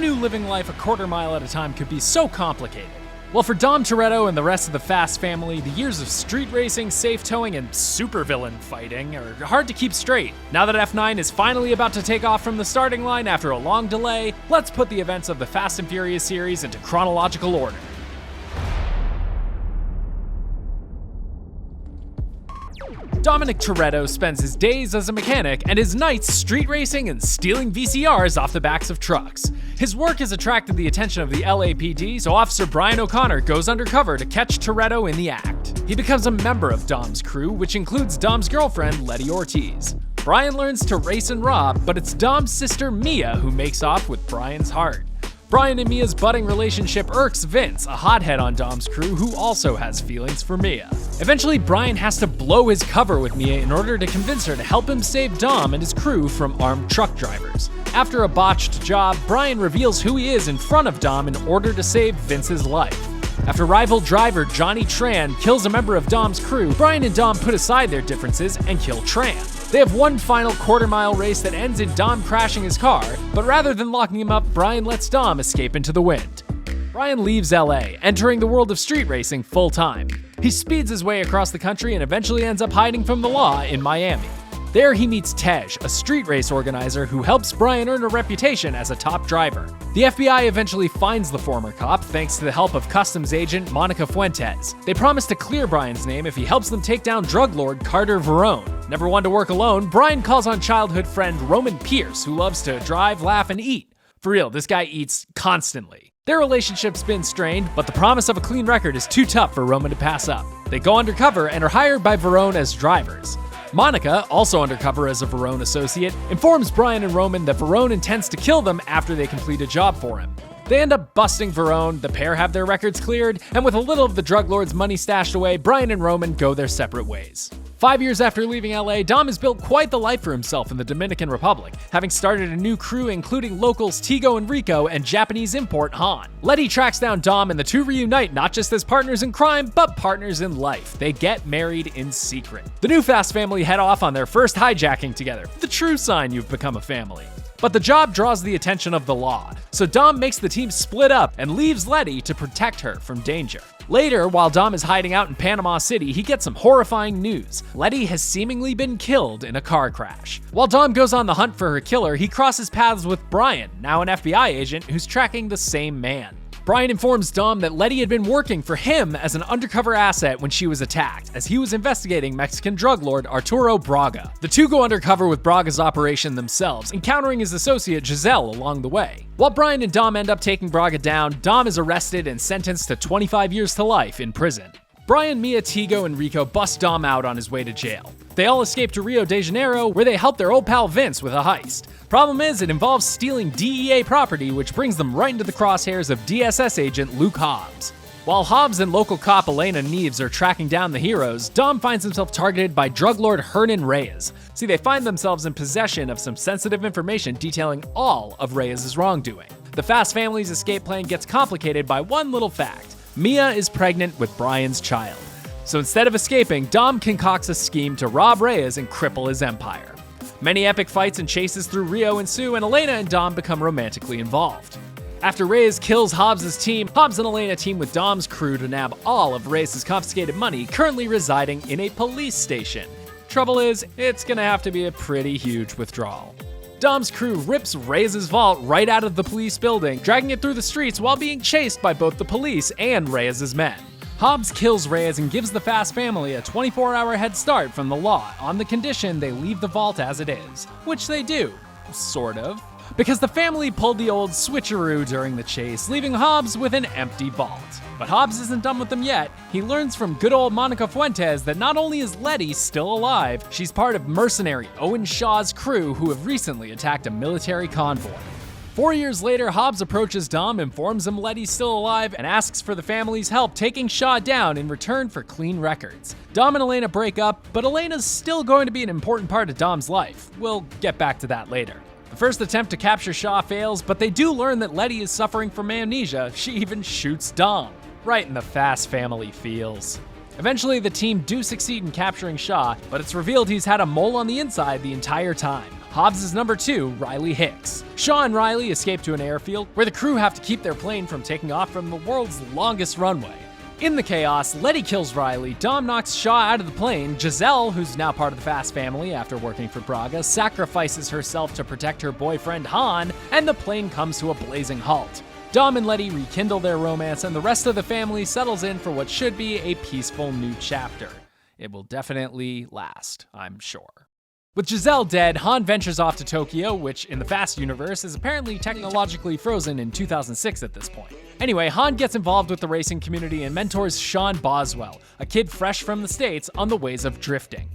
knew living life a quarter mile at a time could be so complicated? Well, for Dom Toretto and the rest of the Fast family, the years of street racing, safe towing, and supervillain fighting are hard to keep straight. Now that F9 is finally about to take off from the starting line after a long delay, let's put the events of the Fast and Furious series into chronological order. Dominic Toretto spends his days as a mechanic and his nights street racing and stealing VCRs off the backs of trucks. His work has attracted the attention of the LAPD, so Officer Brian O'Connor goes undercover to catch Toretto in the act. He becomes a member of Dom's crew, which includes Dom's girlfriend, Letty Ortiz. Brian learns to race and rob, but it's Dom's sister Mia who makes off with Brian's heart. Brian and Mia's budding relationship irks Vince, a hothead on Dom's crew who also has feelings for Mia. Eventually, Brian has to blow his cover with Mia in order to convince her to help him save Dom and his crew from armed truck drivers. After a botched job, Brian reveals who he is in front of Dom in order to save Vince's life. After rival driver Johnny Tran kills a member of Dom's crew, Brian and Dom put aside their differences and kill Tran. They have one final quarter-mile race that ends in Dom crashing his car, but rather than locking him up, Brian lets Dom escape into the wind. Brian leaves LA, entering the world of street racing full-time. He speeds his way across the country and eventually ends up hiding from the law in Miami. There he meets Tej, a street race organizer who helps Brian earn a reputation as a top driver. The FBI eventually finds the former cop thanks to the help of customs agent Monica Fuentes. They promise to clear Brian's name if he helps them take down drug lord Carter Verone. Never one to work alone, Brian calls on childhood friend Roman Pierce, who loves to drive, laugh, and eat. For real, this guy eats constantly. Their relationship's been strained, but the promise of a clean record is too tough for Roman to pass up. They go undercover and are hired by Verone as drivers. Monica, also undercover as a Verone associate, informs Brian and Roman that Verone intends to kill them after they complete a job for him. They end up busting Verone, the pair have their records cleared, and with a little of the drug lord's money stashed away, Brian and Roman go their separate ways. 5 years after leaving LA, Dom has built quite the life for himself in the Dominican Republic, having started a new crew including locals Tigo and Rico and Japanese import Han. Letty tracks down Dom and the two reunite not just as partners in crime, but partners in life. They get married in secret. The new Fast family head off on their first hijacking together, the true sign you've become a family. But the job draws the attention of the law, so Dom makes the team split up and leaves Letty to protect her from danger. Later, while Dom is hiding out in Panama City, he gets some horrifying news. Letty has seemingly been killed in a car crash. While Dom goes on the hunt for her killer, he crosses paths with Brian, now an FBI agent who's tracking the same man. Brian informs Dom that Letty had been working for him as an undercover asset when she was attacked, as he was investigating Mexican drug lord Arturo Braga. The two go undercover with Braga's operation themselves, encountering his associate Giselle along the way. While Brian and Dom end up taking Braga down, Dom is arrested and sentenced to 25 years to life in prison. Brian, Mia, Tigo, and Rico bust Dom out on his way to jail. They all escape to Rio de Janeiro, where they help their old pal Vince with a heist. Problem is, it involves stealing DEA property, which brings them right into the crosshairs of DSS agent Luke Hobbs. While Hobbs and local cop Elena Neves are tracking down the heroes, Dom finds himself targeted by drug lord Hernan Reyes. See, they find themselves in possession of some sensitive information detailing all of Reyes' wrongdoing. The Fast family's escape plan gets complicated by one little fact. Mia is pregnant with Brian's child. So instead of escaping, Dom concocts a scheme to rob Reyes and cripple his empire. Many epic fights and chases through Rio ensue, and Elena and Dom become romantically involved. After Reyes kills Hobbs' team, Hobbs and Elena team with Dom's crew to nab all of Reyes' confiscated money currently residing in a police station. Trouble is, it's gonna have to be a pretty huge withdrawal. Dom's crew rips Reyes' vault right out of the police building, dragging it through the streets while being chased by both the police and Reyes' men. Hobbs kills Reyes and gives the Fast family a 24-hour head start from the law on the condition they leave the vault as it is, which they do, sort of, because the family pulled the old switcheroo during the chase, leaving Hobbs with an empty vault. But Hobbs isn't done with them yet. He learns from good old Monica Fuentes that not only is Letty still alive, she's part of mercenary Owen Shaw's crew who have recently attacked a military convoy. 4 years later, Hobbs approaches Dom, informs him Letty's still alive, and asks for the family's help taking Shaw down in return for clean records. Dom and Elena break up, but Elena's still going to be an important part of Dom's life. We'll get back to that later. The first attempt to capture Shaw fails, but they do learn that Letty is suffering from amnesia. She even shoots Dom. Right in the Fast family feels. Eventually, the team do succeed in capturing Shaw, but it's revealed he's had a mole on the inside the entire time. Hobbs is number 2, Riley Hicks. Shaw and Riley escape to an airfield where the crew have to keep their plane from taking off from the world's longest runway. In the chaos, Letty kills Riley, Dom knocks Shaw out of the plane, Giselle, who's now part of the Fast family after working for Braga, sacrifices herself to protect her boyfriend Han, and the plane comes to a blazing halt. Dom and Letty rekindle their romance, and the rest of the family settles in for what should be a peaceful new chapter. It will definitely last, I'm sure. With Giselle dead, Han ventures off to Tokyo, which in the Fast universe is apparently technologically frozen in 2006 at this point. Anyway, Han gets involved with the racing community and mentors Sean Boswell, a kid fresh from the States, on the ways of drifting.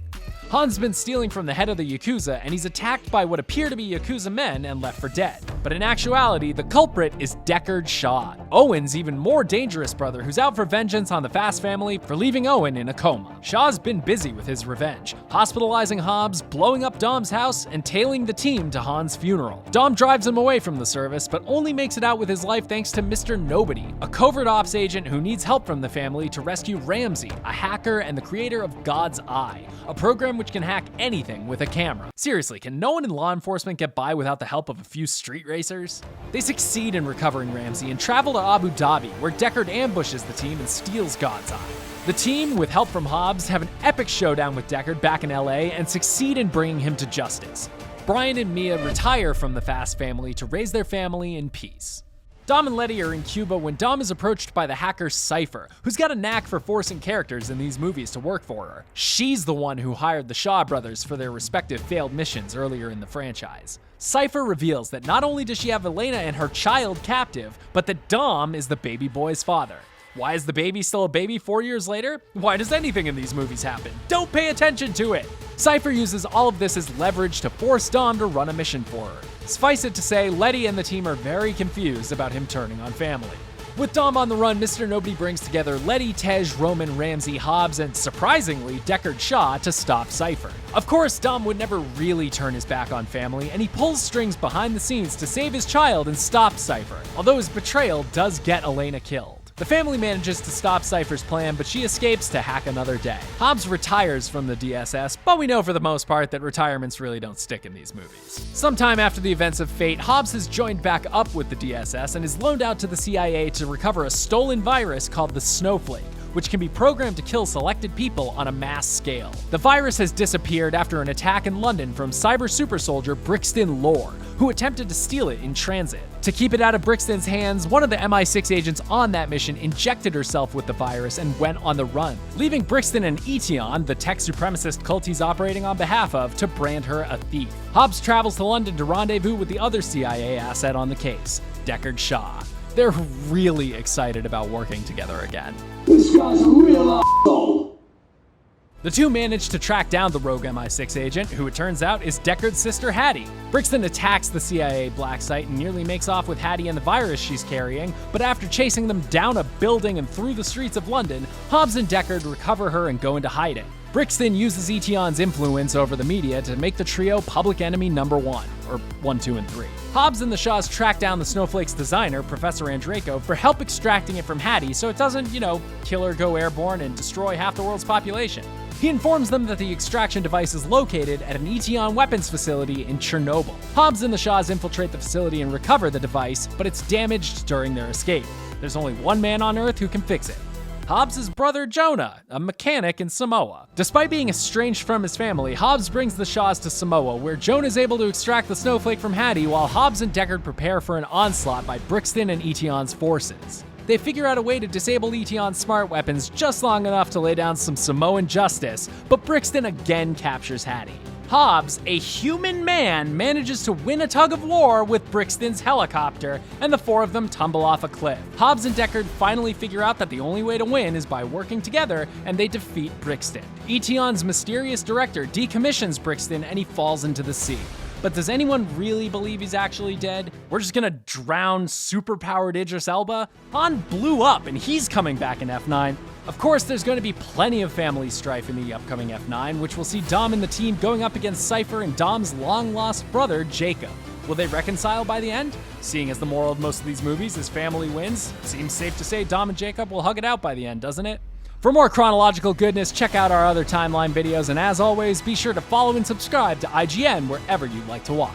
Han's been stealing from the head of the Yakuza, and he's attacked by what appear to be Yakuza men and left for dead. But in actuality, the culprit is Deckard Shaw, Owen's even more dangerous brother who's out for vengeance on the Fast family for leaving Owen in a coma. Shaw's been busy with his revenge, hospitalizing Hobbs, blowing up Dom's house, and tailing the team to Han's funeral. Dom drives him away from the service, but only makes it out with his life thanks to Mr. Nobody, a covert ops agent who needs help from the family to rescue Ramsey, a hacker and the creator of God's Eye, a program which can hack anything with a camera. Seriously, can no one in law enforcement get by without the help of a few street racers? They succeed in recovering Ramsey and travel to Abu Dhabi, where Deckard ambushes the team and steals God's Eye. The team, with help from Hobbs, have an epic showdown with Deckard back in LA and succeed in bringing him to justice. Brian and Mia retire from the Fast family to raise their family in peace. Dom and Letty are in Cuba when Dom is approached by the hacker Cipher, who's got a knack for forcing characters in these movies to work for her. She's the one who hired the Shaw brothers for their respective failed missions earlier in the franchise. Cipher reveals that not only does she have Elena and her child captive, but that Dom is the baby boy's father. Why is the baby still a baby 4 years later? Why does anything in these movies happen? Don't pay attention to it! Cipher uses all of this as leverage to force Dom to run a mission for her. Suffice it to say, Letty and the team are very confused about him turning on family. With Dom on the run, Mr. Nobody brings together Letty, Tej, Roman, Ramsey, Hobbs, and surprisingly, Deckard Shaw to stop Cipher. Of course, Dom would never really turn his back on family, and he pulls strings behind the scenes to save his child and stop Cipher, although his betrayal does get Elena killed. The family manages to stop Cipher's plan, but she escapes to hack another day. Hobbs retires from the DSS, but we know for the most part that retirements really don't stick in these movies. Sometime after the events of Fate, Hobbs has joined back up with the DSS and is loaned out to the CIA to recover a stolen virus called the Snowflake, which can be programmed to kill selected people on a mass scale. The virus has disappeared after an attack in London from cyber super soldier Brixton Lore, who attempted to steal it in transit. To keep it out of Brixton's hands, one of the MI6 agents on that mission injected herself with the virus and went on the run, leaving Brixton and Etion, the tech supremacist cult he's operating on behalf of, to brand her a thief. Hobbs travels to London to rendezvous with the other CIA asset on the case, Deckard Shaw. They're really excited about working together again. This guy's a real asshole. The two manage to track down the rogue MI6 agent, who it turns out is Deckard's sister Hattie. Brixton attacks the CIA black site and nearly makes off with Hattie and the virus she's carrying, but after chasing them down a building and through the streets of London, Hobbs and Deckard recover her and go into hiding. Brixton uses Etion's influence over the media to make the trio public enemy number 1, or 1, 2, and 3. Hobbs and the Shaws track down the Snowflake's designer, Professor Andraco, for help extracting it from Hattie so it doesn't, kill her, go airborne, and destroy half the world's population. He informs them that the extraction device is located at an Etion weapons facility in Chernobyl. Hobbs and the Shaws infiltrate the facility and recover the device, but it's damaged during their escape. There's only one man on Earth who can fix it: Hobbs' brother Jonah, a mechanic in Samoa. Despite being estranged from his family, Hobbs brings the Shaws to Samoa, where Jonah is able to extract the Snowflake from Hattie while Hobbs and Deckard prepare for an onslaught by Brixton and Etion's forces. They figure out a way to disable Etion's smart weapons just long enough to lay down some Samoan justice, but Brixton again captures Hattie. Hobbs, a human man, manages to win a tug of war with Brixton's helicopter, and the four of them tumble off a cliff. Hobbs and Deckard finally figure out that the only way to win is by working together, and they defeat Brixton. Etion's mysterious director decommissions Brixton, and he falls into the sea. But does anyone really believe he's actually dead? We're just gonna drown superpowered Idris Elba? Han blew up, and he's coming back in F9. Of course, there's going to be plenty of family strife in the upcoming F9, which will see Dom and the team going up against Cipher and Dom's long-lost brother, Jacob. Will they reconcile by the end? Seeing as the moral of most of these movies is family wins, seems safe to say Dom and Jacob will hug it out by the end, doesn't it? For more chronological goodness, check out our other timeline videos, and as always, be sure to follow and subscribe to IGN wherever you'd like to watch.